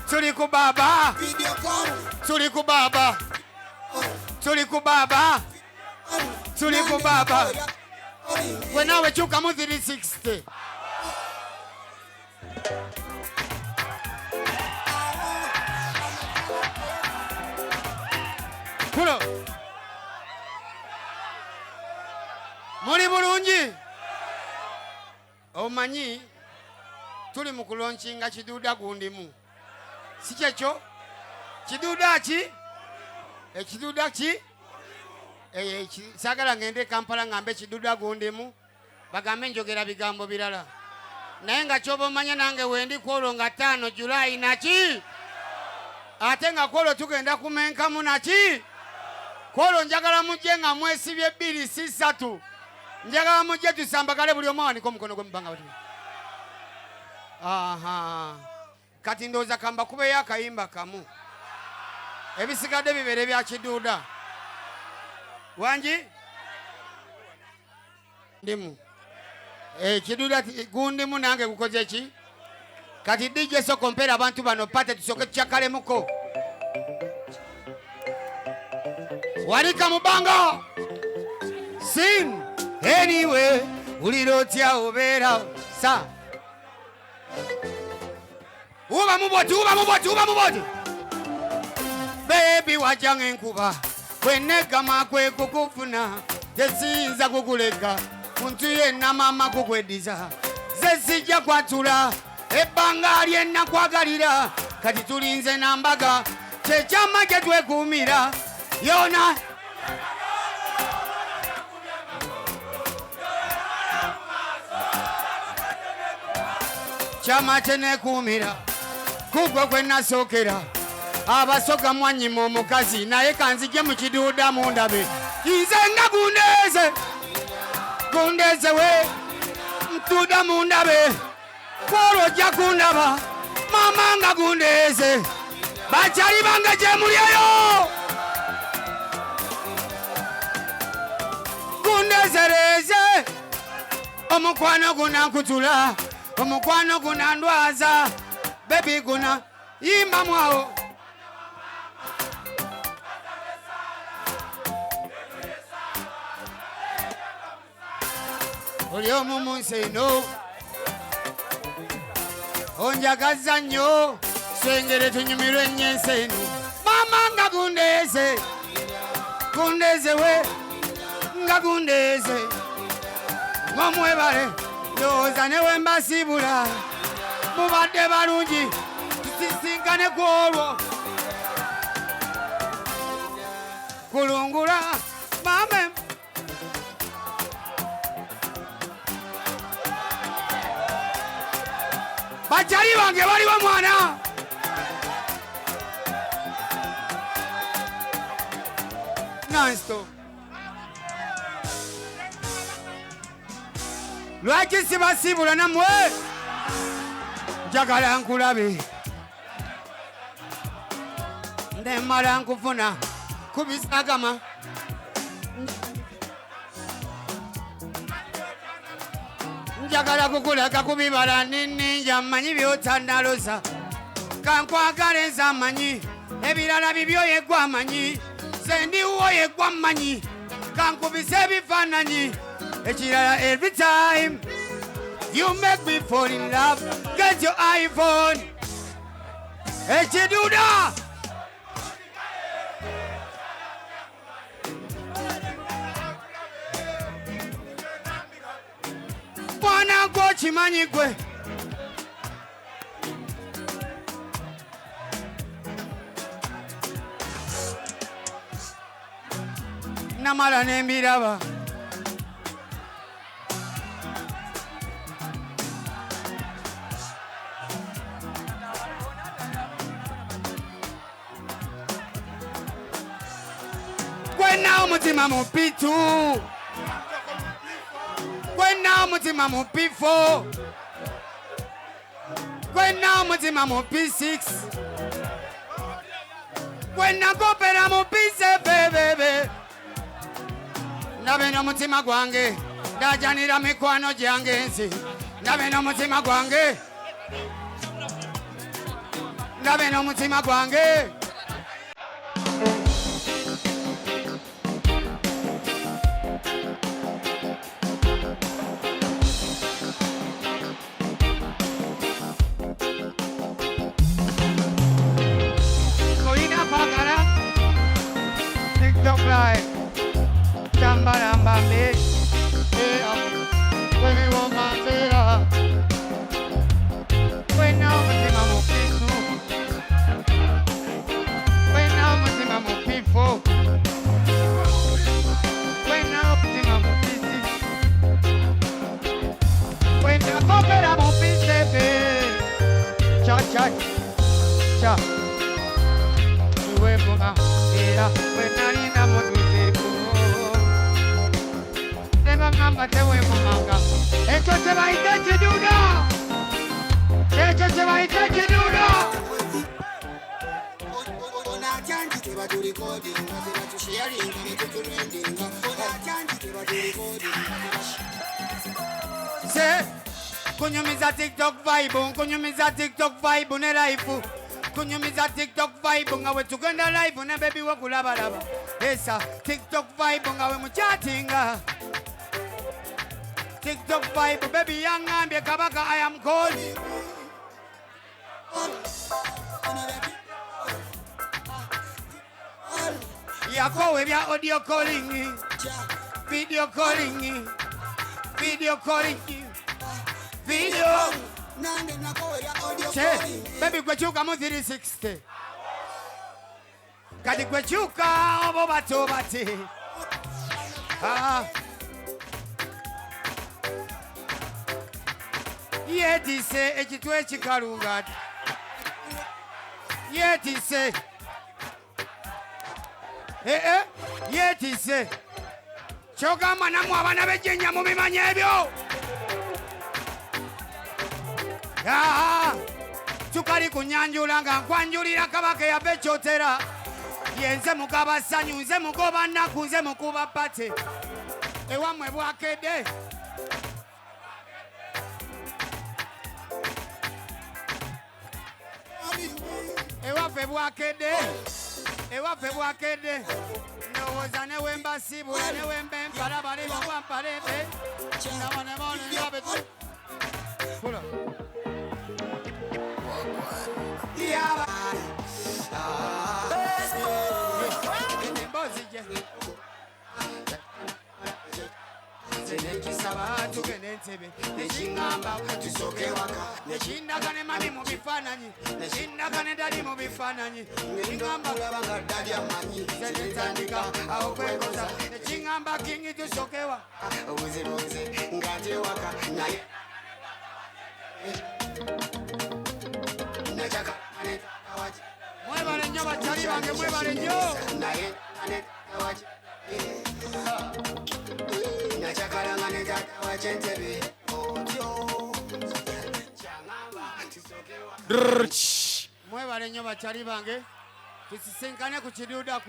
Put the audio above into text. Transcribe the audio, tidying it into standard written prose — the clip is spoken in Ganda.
Tuli ku baba. Tuli ku baba. Tuli ku baba. Tuli ku baba. When I went to come on 360. Kulo. Muli bulungi. Omanyi tuli mu kulaunchinga Ekitudha Gundimu. Si kyekyo? Ekitudha ki? Ekitudha ki? Sagala ngende Kampala ngambe Ekitudha Gundimu. Bagambe njogera bigambo birala. Naye nga kyoba omanya nange wendi kwolwo nga 5 Julai naki? Ate nga kwolwo tugenda kumenkamu naki? Kwolwo njagala mujje nga mwesibye 2 si 3. Njagala mujje tusambagale buli omu awanike omukono gwe mubanga bati. Aha. Kati ndowooza kamba kubeyo akayimba kamu. Ebisigadde bibere bya Ekitudha. Wangi? Ndimu. Ekitudha Gundimu nange kukoze ki? Kati DJ soko mpera abantu bano pate tusoke tukyakalemuko. Walika mubanga. Sing. Anyway, ulirotya obera sa. Uba muboti. Baby wajange nkuba. Kwenegama kwe kukufuna. Tesinza kukuleka. Muntu yenna mama kukwediza. Zesijja kwatula. Ebbanga lyenna kwagalira. Kati tulinze nambaga. Kyekama kye twekuumira. Yona. Chama chene kumira kugwa kwe nasokera abasoga mwanyima omukazi naye kanzije mu Ekitudha mundabe nze nga gundeze we Ekitudha mundabe kwolwo ojja kundaba mama nga gundeze bakyali bange gye mulyeyo gundezereze omukwano gunankutula omukwano gunandwaza baby guna yimba mwawo oli omu munsi eno onjagaza nnyo swengere tunyumirwe ennyo ensi eno mama nga gundeze we nga gundeze ng'omwebale ndowooza newe mbasibula mubadde balungi tusisinkane ku olwo kulungula mame bakyali bange baliwo mwana nansto lwaki sibasibula namwe njagala nkulabe ndemala nkufuna kubisagama njagala kukulaga kubibala ninninja mmanyi byotandaloza kankwagala enza mmanyi ebirala bibyo yegwa mmanyi sendiwo yegwa mmanyi kankubisa ebifaananyi ekirala every time you make me fall in love get your iPhone Ekitudha mwana gwo kimanyi gwe namala nembiraba gwena omutima mupitu gwena omutima mu P4 gwena omutima mu P6 gwena kopera mu P7 bebe ndabe n'omutima gwange ndajanira mikwano gyange ensi ndabe n'omutima gwange ndabe n'omutima gwange olina kwagala TikTok live chambalambambe webiwomanzera wena omutima mupifu wena omutima mupifo wena omutima mupisi wena kopera mupisefe cha iwebunga era wenalina mutuzefu nebangamba tewebunganga ekyo tebayita ekiduda ekyo tebayita ekiduda se kunyumiza TikTok vibe kunyumiza TikTok vibe ne life kunyumiza TikTok vibe nga we tugenda live ne baby we kulabalaba esa TikTok vibe nga we muchatinga TikTok vibe baby yangambye kabaka I am calling yakowe bya audio calling video calling video che baby kwechuka mu 360 kati kwechuka obo bato bati yetise ekitwe ekikalunga yetise yetise kyogamba namwe abaana b'ejjenya mubimanya ebyo tukali kunyanjula nga nkwanjulira kabaka yabe ekyotera yenze mugaba ssanyu nze mugoba nnaku nze mukuba pate ewammwe bwakedde ewaffe bwakedde ndowooza ne wemba siibula ne wemba empala balibo bwampalembe nawanemonengabe nekisaba tugende entebe nekingamba tusoke waka nekindaga ne mami mu bifaananyi nekindaga ne dali mu bifaananyi nekingamba olabanga dali amanyi zenetandika awo kwekoza nekingamba kingi tusoke waka obuzibuzi ngate waka naye nachaka anetawaji mwebale nnyo bakyali bange mwebale nnyo naye anetawaji nachakalanga netata wachentebe mwebale nnyo bakyali bange tusisinkane ku kiduuda